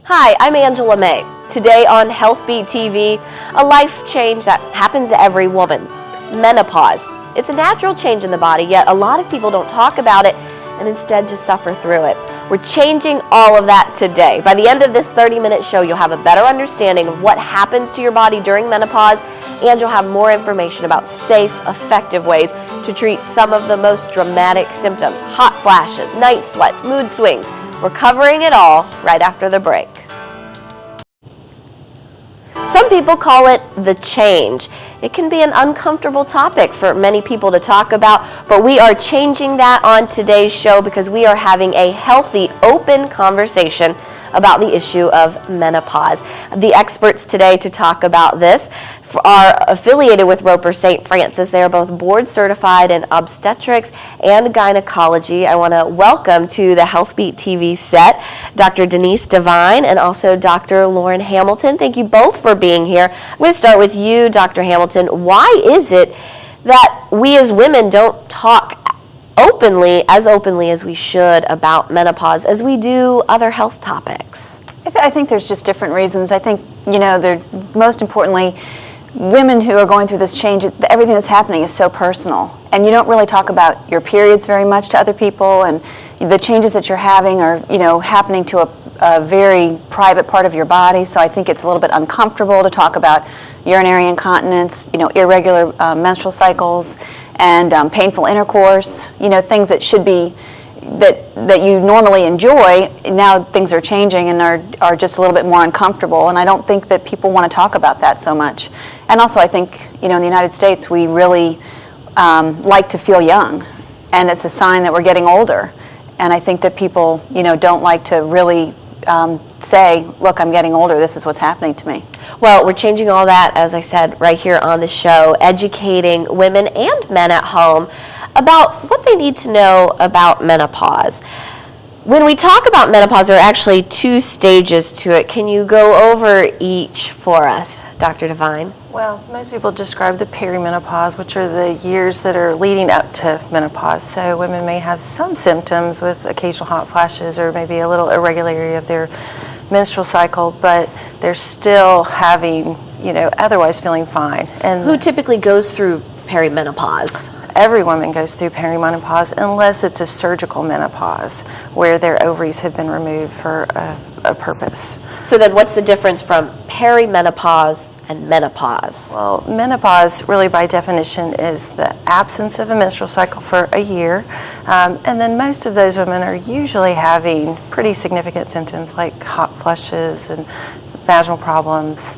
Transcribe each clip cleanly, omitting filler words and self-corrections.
Hi, I'm Angela May. Today on HealthBeat TV, a life change that happens to every woman, menopause. It's a natural change in the body, yet a lot of people don't talk about it and instead just suffer through it. We're changing all of that today. By the end of this 30-minute show, you'll have a better understanding of what happens to your body during menopause, and you'll have more information about safe, effective ways to treat some of the most dramatic symptoms: hot flashes, night sweats, mood swings. We're covering it all right after the break. Some people call it the change. It can be an uncomfortable topic for many people to talk about, but we are changing that on today's show because we are having a healthy, open conversation about the issue of menopause. The experts today to talk about this are affiliated with Roper St. Francis. They are both board certified in obstetrics and gynecology. I want to welcome to the HealthBeat TV set Dr. Denise Devine and also Dr. Lauren Hamilton. Thank you both for being here. I'm going to start with you, Dr. Hamilton. Why is it that we as women don't talk openly as we should about menopause as we do other health topics? I think there's just different reasons. I think, they're most importantly, women who are going through this change, everything that's happening is so personal, and you don't really talk about your periods very much to other people, and the changes that you're having are, happening to a very private part of your body. So I think it's a little bit uncomfortable to talk about urinary incontinence, irregular menstrual cycles, and painful intercourse, things that should be, that you normally enjoy. Now things are changing and are just a little bit more uncomfortable, and I don't think that people want to talk about that so much. And also I think, in the United States, we really like to feel young, and it's a sign that we're getting older. And I think that people, don't like to really say, look, I'm getting older, this is what's happening to me. Well, we're changing all that, as I said, right here on the show, educating women and men at home about what they need to know about menopause. When we talk about menopause, there are actually two stages to it. Can you go over each for us, Dr. Devine? Well, most people describe the perimenopause, which are the years that are leading up to menopause. So women may have some symptoms with occasional hot flashes or maybe a little irregularity of their menstrual cycle, but they're still having, otherwise feeling fine. And who typically goes through perimenopause? Every woman goes through perimenopause unless it's a surgical menopause where their ovaries have been removed for a purpose. So then what's the difference from perimenopause and menopause? Well, menopause really by definition is the absence of a menstrual cycle for a year, and then most of those women are usually having pretty significant symptoms like hot flushes and vaginal problems.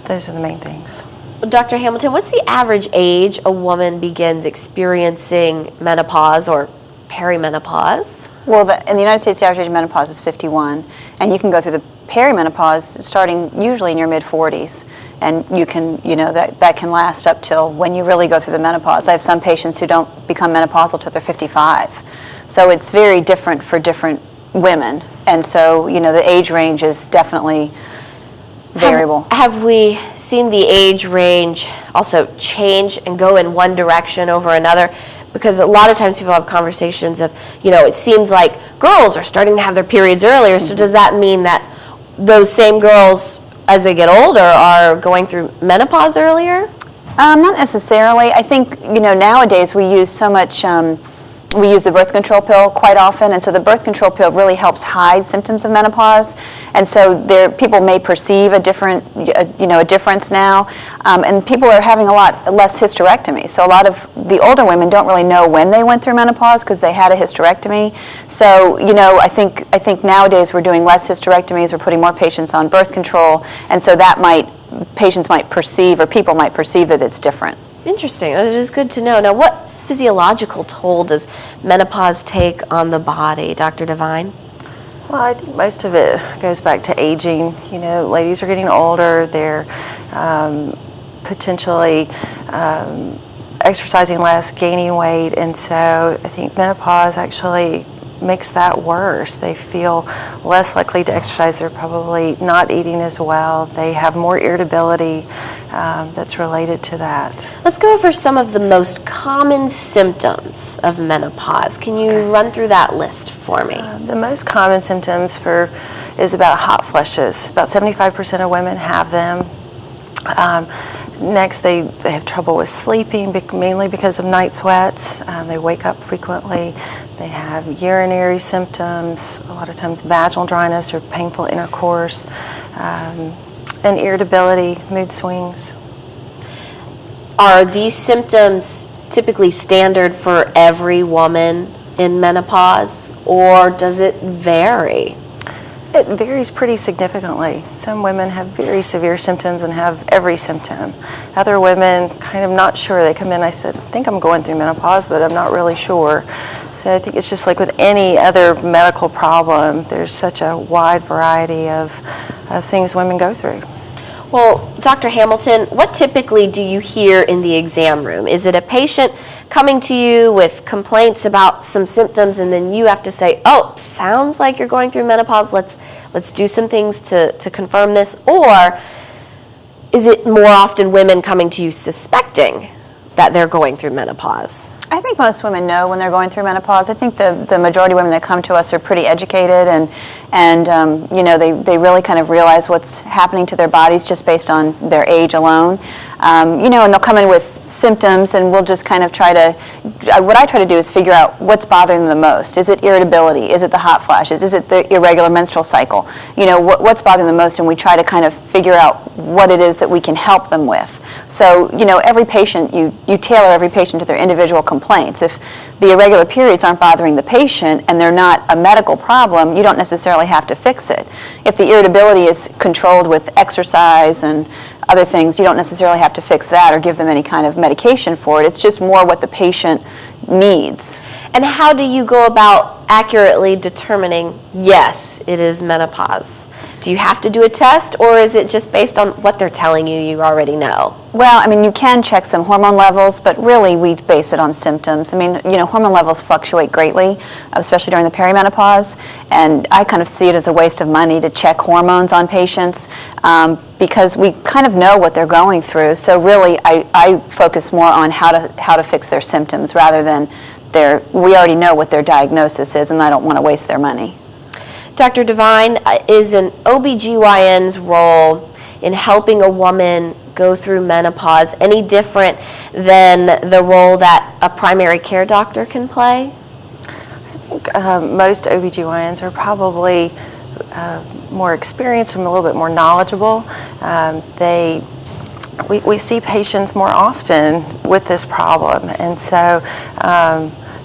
Those are the main things. Dr. Hamilton, what's the average age a woman begins experiencing menopause or perimenopause? Well, in the United States, the average age of menopause is 51, and you can go through the perimenopause starting usually in your mid-40s, and you can, that can last up till when you really go through the menopause. I have some patients who don't become menopausal till they're 55, so it's very different for different women, and so, the age range is definitely variable. Have we seen the age range also change and go in one direction over another? Because a lot of times people have conversations of, it seems like girls are starting to have their periods earlier, so does that mean that those same girls, as they get older, are going through menopause earlier? Not necessarily. I think, nowadays we use so much, we use the birth control pill quite often, and so the birth control pill really helps hide symptoms of menopause, and so people may perceive a difference now, and people are having a lot less hysterectomy. So a lot of the older women don't really know when they went through menopause because they had a hysterectomy. So I think nowadays we're doing less hysterectomies, we're putting more patients on birth control, and so patients might perceive, or people might perceive, that it's different. Interesting. It is good to know. Now, what physiological toll does menopause take on the body, Dr. Devine? Well, I think most of it goes back to aging. Ladies are getting older. They're potentially exercising less, gaining weight, and so I think menopause actually makes that worse. They feel less likely to exercise. They're probably not eating as well. They have more irritability that's related to that. Let's go over some of the most common symptoms of menopause. Can you run through that list for me? The most common symptoms is about hot flushes. About 75% of women have them. Next, they have trouble with sleeping, mainly because of night sweats. They wake up frequently. They have urinary symptoms, a lot of times vaginal dryness or painful intercourse, and irritability, mood swings. Are these symptoms typically standard for every woman in menopause, or does it vary? It varies pretty significantly. Some women have very severe symptoms and have every symptom. Other women kind of not sure. They come in, I said, I think I'm going through menopause, but I'm not really sure. So I think it's just like with any other medical problem, there's such a wide variety of things women go through. Well, Dr. Hamilton, what typically do you hear in the exam room? Is it a patient coming to you with complaints about some symptoms and then you have to say, oh, sounds like you're going through menopause, let's do some things to confirm this? Or is it more often women coming to you suspecting that they're going through menopause? I think most women know when they're going through menopause. I think the majority of women that come to us are pretty educated and you know, they really kind of realize what's happening to their bodies just based on their age alone. You know, and they'll come in with symptoms and we'll just kind of what I try to do is figure out what's bothering them the most. Is it irritability? Is it the hot flashes? Is it the irregular menstrual cycle? You know, what's bothering them the most, and we try to kind of figure out what it is that we can help them with. So, you know, every patient, you tailor every patient to their individual complaints. If the irregular periods aren't bothering the patient and they're not a medical problem, you don't necessarily have to fix it. If the irritability is controlled with exercise and other things, you don't necessarily have to fix that or give them any kind of medication for it. It's just more what the patient needs. And how do you go about accurately determining, yes, it is menopause? Do you have to do a test, or is it just based on what they're telling you, you already know? Well, I mean, you can check some hormone levels, but really we base it on symptoms. I mean, you know, hormone levels fluctuate greatly, especially during the perimenopause, and I kind of see it as a waste of money to check hormones on patients because we kind of know what they're going through. So really, I focus more on how to fix their symptoms rather than we already know what their diagnosis is, and I don't want to waste their money. Dr. Devine, is an OBGYN's role in helping a woman go through menopause any different than the role that a primary care doctor can play? I think most OBGYNs are probably more experienced and a little bit more knowledgeable. We see patients more often with this problem, and so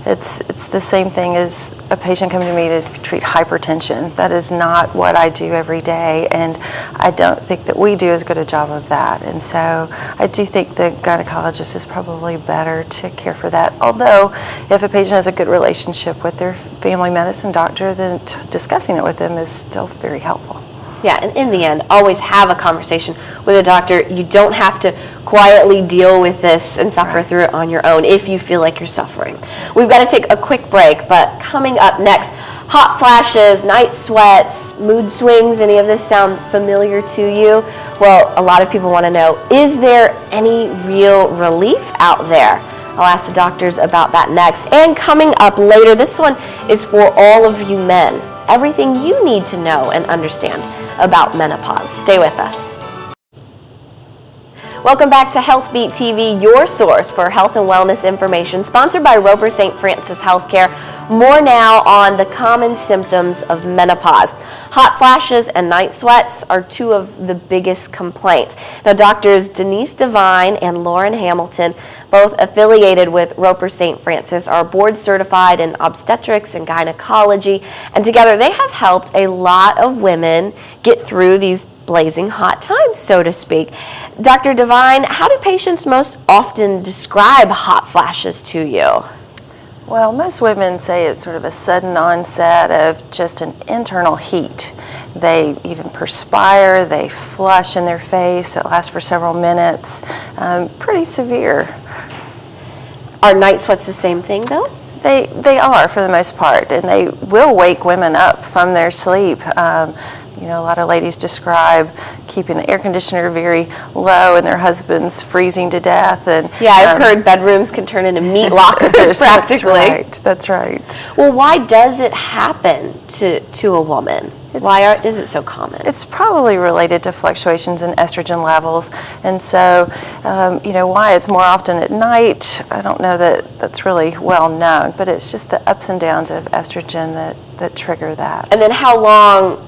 it's the same thing as a patient coming to me to treat hypertension. That is not what I do every day, and I don't think that we do as good a job of that. And so I do think the gynecologist is probably better to care for that. Although if a patient has a good relationship with their family medicine doctor, then discussing it with them is still very helpful. Yeah, and in the end, always have a conversation with a doctor. You don't have to quietly deal with this and suffer through it on your own if you feel like you're suffering. We've got to take a quick break, but coming up next, hot flashes, night sweats, mood swings, any of this sound familiar to you? Well, a lot of people want to know, is there any real relief out there? I'll ask the doctors about that next. And coming up later, this one is for all of you men. Everything you need to know and understand about menopause. Stay with us. Welcome back to HealthBeat TV, your source for health and wellness information, sponsored by Roper St. Francis Healthcare. More now on the common symptoms of menopause. Hot flashes and night sweats are two of the biggest complaints. Now, doctors Denise Devine and Lauren Hamilton, both affiliated with Roper St. Francis, are board certified in obstetrics and gynecology, and together they have helped a lot of women get through these blazing hot times, so to speak. Dr. Devine, how do patients most often describe hot flashes to you? Well, most women say it's sort of a sudden onset of just an internal heat. They even perspire, they flush in their face, it lasts for several minutes, pretty severe. Are night sweats the same thing though? They are, for the most part, and they will wake women up from their sleep. You know, a lot of ladies describe keeping the air conditioner very low and their husbands freezing to death. And yeah, I've heard bedrooms can turn into meat lockers practically. That's right. Well, why does it happen to a woman? Is it so common? It's probably related to fluctuations in estrogen levels, and so you know, why it's more often at night, I don't know that that's really well known, but it's just the ups and downs of estrogen that trigger that. And then how long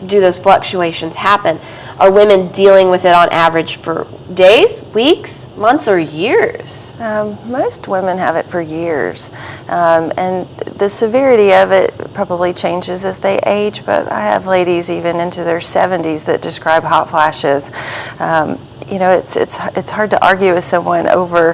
do those fluctuations happen? Are women dealing with it on average for days, weeks, months, or years? Most women have it for years, and the severity of it probably changes as they age, but I have ladies even into their 70s that describe hot flashes. You know, it's hard to argue with someone over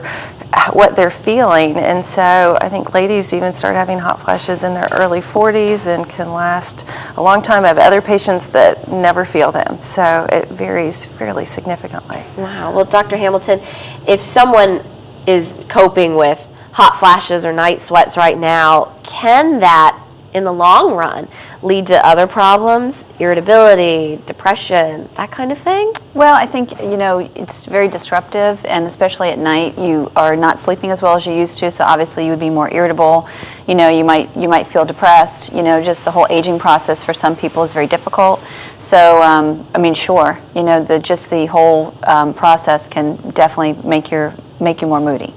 what they're feeling, and so I think ladies even start having hot flashes in their early 40s and can last a long time. I have other patients that never feel them, so it varies fairly significantly. Wow. Well, Dr. Hamilton, if someone is coping with hot flashes or night sweats right now, can that in the long run lead to other problems, irritability, depression, that kind of thing? Well, I think, you know, it's very disruptive, and especially at night, you are not sleeping as well as you used to, so obviously you would be more irritable. You know, you might feel depressed. You know, just the whole aging process for some people is very difficult. So, I mean, sure, you know, the whole process can definitely make you more moody.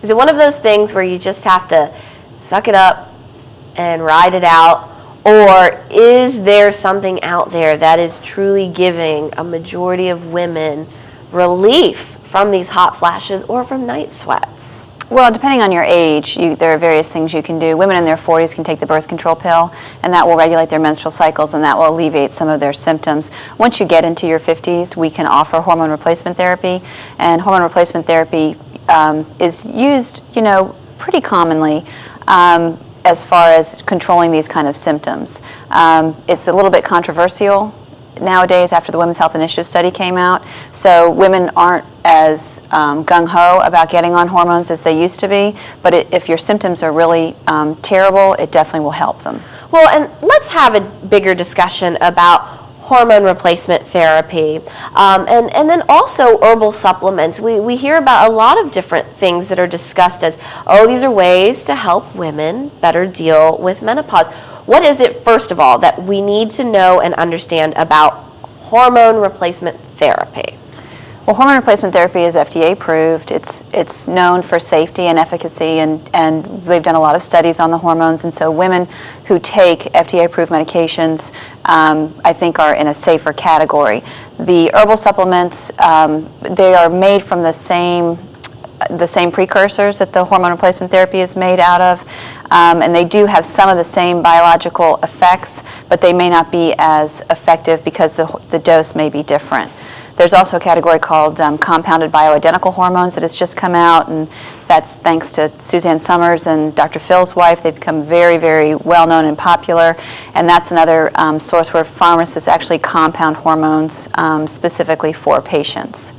Is it one of those things where you just have to suck it up and ride it out, or is there something out there that is truly giving a majority of women relief from these hot flashes or from night sweats? Well, depending on your age, there are various things you can do. Women in their 40s can take the birth control pill, and that will regulate their menstrual cycles, and that will alleviate some of their symptoms. Once you get into your 50s, we can offer hormone replacement therapy, and hormone replacement therapy is used, you know, pretty commonly as far as controlling these kind of symptoms. It's a little bit controversial nowadays after the Women's Health Initiative study came out, so women aren't as gung-ho about getting on hormones as they used to be, but if your symptoms are really terrible, it definitely will help them. Well, and let's have a bigger discussion about hormone replacement therapy, and then also herbal supplements. We hear about a lot of different things that are discussed as, oh, these are ways to help women better deal with menopause. What is it, first of all, that we need to know and understand about hormone replacement therapy? Well, hormone replacement therapy is FDA approved. It's known for safety and efficacy, and they've done a lot of studies on the hormones, and so women who take FDA approved medications I think are in a safer category. The herbal supplements, they are made from the same precursors that the hormone replacement therapy is made out of, and they do have some of the same biological effects, but they may not be as effective because the dose may be different. There's also a category called compounded bioidentical hormones that has just come out, and that's thanks to Suzanne Summers and Dr. Phil's wife. They've become very, very well known and popular, and that's another source where pharmacists actually compound hormones specifically for patients.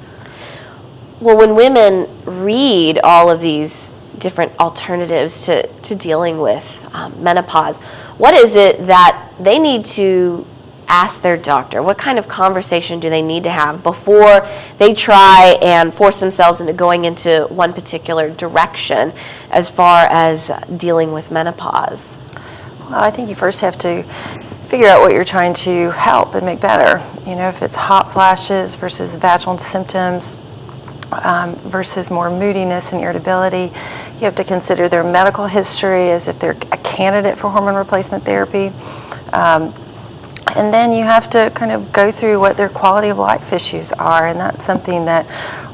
Well, when women read all of these different alternatives to dealing with menopause, what is it that they need to ask their doctor? What kind of conversation do they need to have before they try and force themselves into going into one particular direction as far as dealing with menopause? Well, I think you first have to figure out what you're trying to help and make better. You know, if it's hot flashes versus vaginal symptoms versus more moodiness and irritability, you have to consider their medical history as if they're a candidate for hormone replacement therapy. And then you have to kind of go through what their quality of life issues are, and that's something that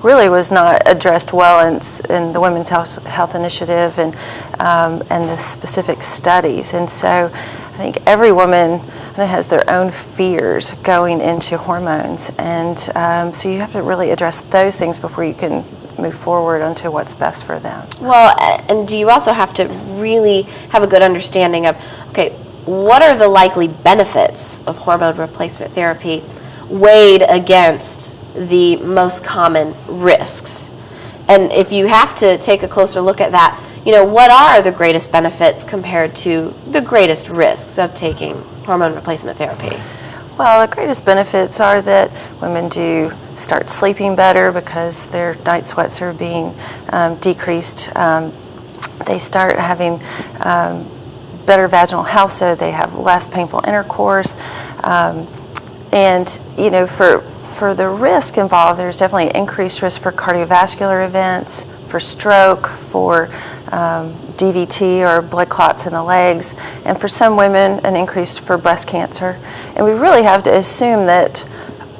really was not addressed well in the Women's Health Initiative and the specific studies. And so I think every woman has their own fears going into hormones, and so you have to really address those things before you can move forward onto what's best for them. Well, and do you also have to really have a good understanding of, okay, what are the likely benefits of hormone replacement therapy weighed against the most common risks? And if you have to take a closer look at that, what are the greatest benefits compared to the greatest risks of taking hormone replacement therapy? Well, the greatest benefits are that women do start sleeping better because their night sweats are being decreased. They start having better vaginal health, so they have less painful intercourse. And for the risk involved, there's definitely an increased risk for cardiovascular events, for stroke, for DVT or blood clots in the legs, and for some women an increase for breast cancer. And we really have to assume that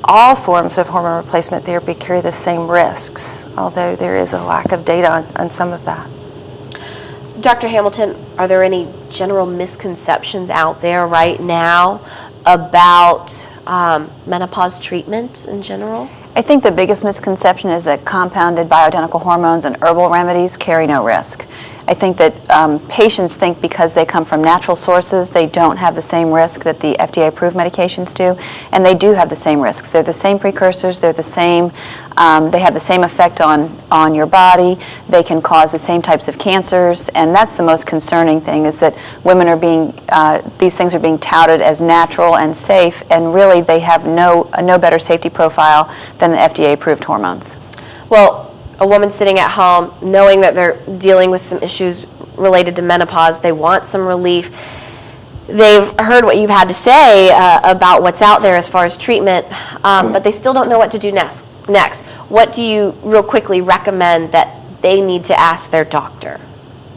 all forms of hormone replacement therapy carry the same risks, although there is a lack of data on some of that. Dr. Hamilton, are there any general misconceptions out there right now about menopause treatment in general? I think the biggest misconception is that compounded bioidentical hormones and herbal remedies carry no risk. I think that patients think because they come from natural sources, they don't have the same risk that the FDA-approved medications do, and they do have the same risks. They're the same precursors, they're the same, they have the same effect on your body, they can cause the same types of cancers, and that's the most concerning thing, is that women are being, these things are being touted as natural and safe, and really they have no better safety profile than the FDA-approved hormones. Well, a woman sitting at home knowing that they're dealing with some issues related to menopause, they want some relief, they've heard what you've had to say about what's out there as far as treatment, but they still don't know what to do next. What do you real quickly recommend that they need to ask their doctor?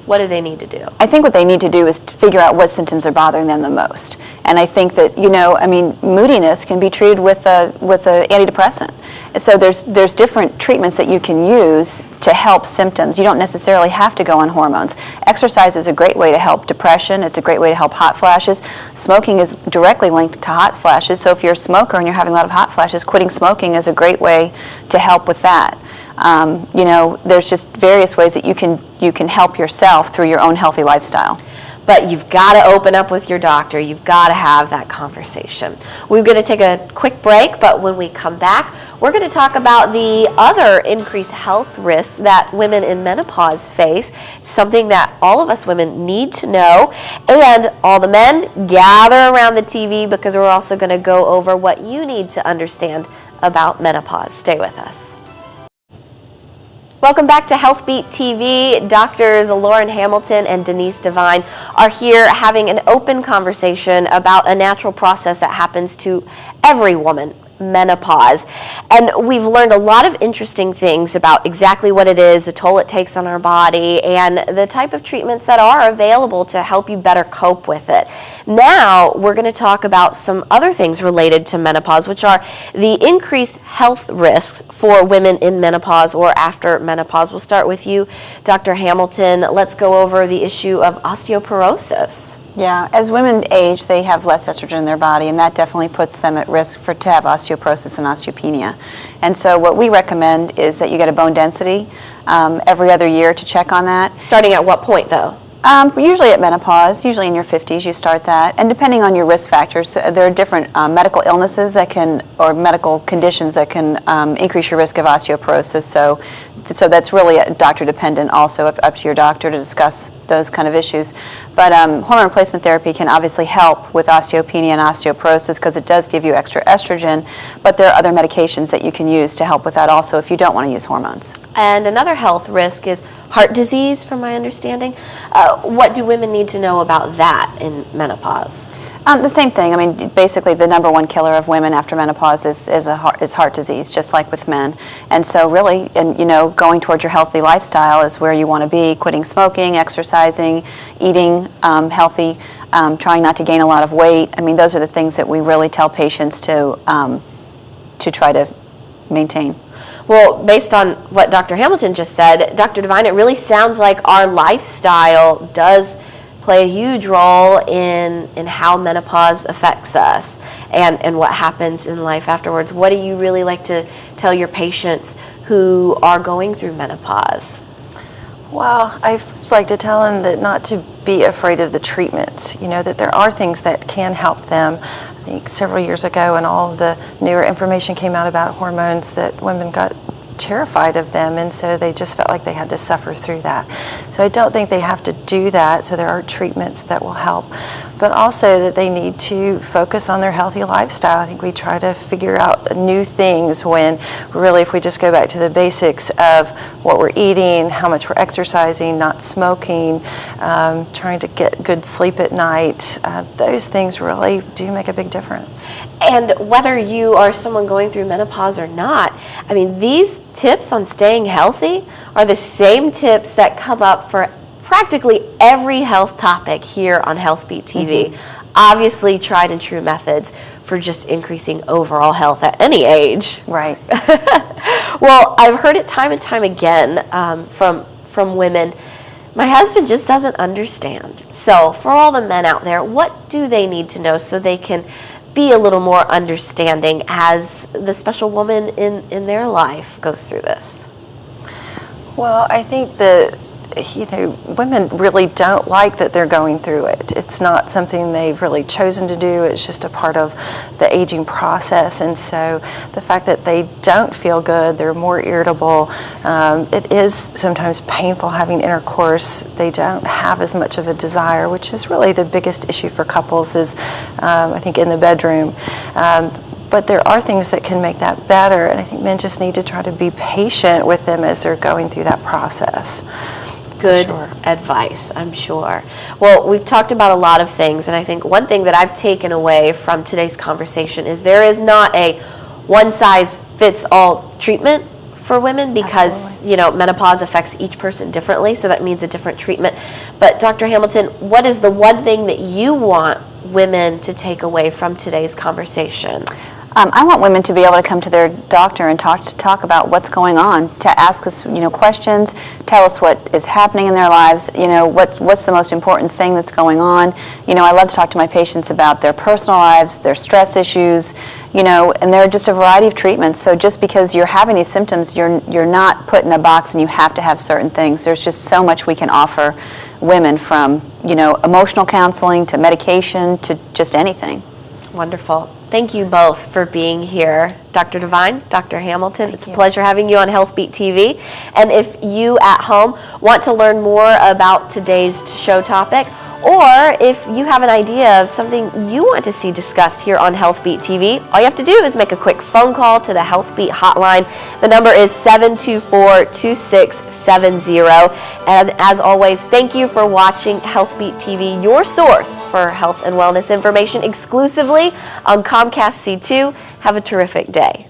What do they need to do? I think what they need to do is to figure out what symptoms are bothering them the most. And I think that, moodiness can be treated with a antidepressant. So there's different treatments that you can use to help symptoms. You don't necessarily have to go on hormones. Exercise is a great way to help depression. It's a great way to help hot flashes. Smoking is directly linked to hot flashes. So if you're a smoker and you're having a lot of hot flashes, quitting smoking is a great way to help with that. There's just various ways that you can help yourself through your own healthy lifestyle. But you've got to open up with your doctor. You've got to have that conversation. We're going to take a quick break, but when we come back, we're going to talk about the other increased health risks that women in menopause face, something that all of us women need to know. And all the men, gather around the TV because we're also going to go over what you need to understand about menopause. Stay with us. Welcome back to Health Beat TV. Doctors Lauren Hamilton and Denise Devine are here having an open conversation about a natural process that happens to every woman, menopause. And we've learned a lot of interesting things about exactly what it is, the toll it takes on our body, and the type of treatments that are available to help you better cope with it. Now, we're going to talk about some other things related to menopause, which are the increased health risks for women in menopause or after menopause. We'll start with you, Dr. Hamilton. Let's go over the issue of osteoporosis. Yeah, as women age, they have less estrogen in their body, and that definitely puts them at risk to have osteoporosis and osteopenia. And so what we recommend is that you get a bone density every other year to check on that. Starting at what point, though? Usually at menopause, usually in your 50s you start that, and depending on your risk factors, there are different medical illnesses that can, or medical conditions that can increase your risk of osteoporosis, so that's really doctor dependent also, up to your doctor to discuss those kind of issues. But hormone replacement therapy can obviously help with osteopenia and osteoporosis because it does give you extra estrogen, but there are other medications that you can use to help with that also if you don't want to use hormones. And another health risk is heart disease, from my understanding. What do women need to know about that in menopause? The same thing. I mean, basically the number one killer of women after menopause is heart disease, just like with men. And so really, going towards your healthy lifestyle is where you want to be, quitting smoking, exercising, eating healthy, trying not to gain a lot of weight. I mean, those are the things that we really tell patients to try to maintain. Well, based on what Dr. Hamilton just said, Dr. Devine, it really sounds like our lifestyle does play a huge role in how menopause affects us and what happens in life afterwards. What do you really like to tell your patients who are going through menopause? Well, I first like to tell them that not to be afraid of the treatments, that there are things that can help them. I think several years ago when all of the newer information came out about hormones, that women got terrified of them, and so they just felt like they had to suffer through that. So I don't think they have to do that, so there are treatments that will help, but also that they need to focus on their healthy lifestyle. I think we try to figure out new things when really, if we just go back to the basics of what we're eating, how much we're exercising, not smoking, trying to get good sleep at night, those things really do make a big difference. And whether you are someone going through menopause or not, I mean, these tips on staying healthy are the same tips that come up for practically every health topic here on HealthBeat TV. Obviously, tried and true methods for just increasing overall health at any age. Right. Well, I've heard it time and time again from women. My husband just doesn't understand. So for all the men out there, what do they need to know so they can be a little more understanding as the special woman in their life goes through this? Well, I think that, women really don't like that they're going through it. It's not something they've really chosen to do. It's just a part of the aging process. And so the fact that they don't feel good, they're more irritable, it is sometimes painful having intercourse. They don't have as much of a desire, which is really the biggest issue for couples is, I think, in the bedroom. But there are things that can make that better, and I think men just need to try to be patient with them as they're going through that process. Good advice, I'm sure. Well, we've talked about a lot of things, and I think one thing that I've taken away from today's conversation is there is not a one-size-fits-all treatment for women because, menopause affects each person differently, so that means a different treatment. But Dr. Hamilton, what is the one thing that you want women to take away from today's conversation? I want women to be able to come to their doctor and talk about what's going on, to ask us, questions, tell us what is happening in their lives, what's the most important thing that's going on. I love to talk to my patients about their personal lives, their stress issues, and there are just a variety of treatments. So just because you're having these symptoms, you're not put in a box and you have to have certain things. There's just so much we can offer women, from, emotional counseling to medication to just anything. Wonderful. Thank you both for being here. Dr. Devine, Dr. Hamilton, it's a pleasure having you on HealthBeat TV. And if you at home want to learn more about today's show topic, or if you have an idea of something you want to see discussed here on HealthBeat TV, all you have to do is make a quick phone call to the HealthBeat hotline. The number is 724-2670. And as always, thank you for watching HealthBeat TV, your source for health and wellness information exclusively on Comcast C2. Have a terrific day.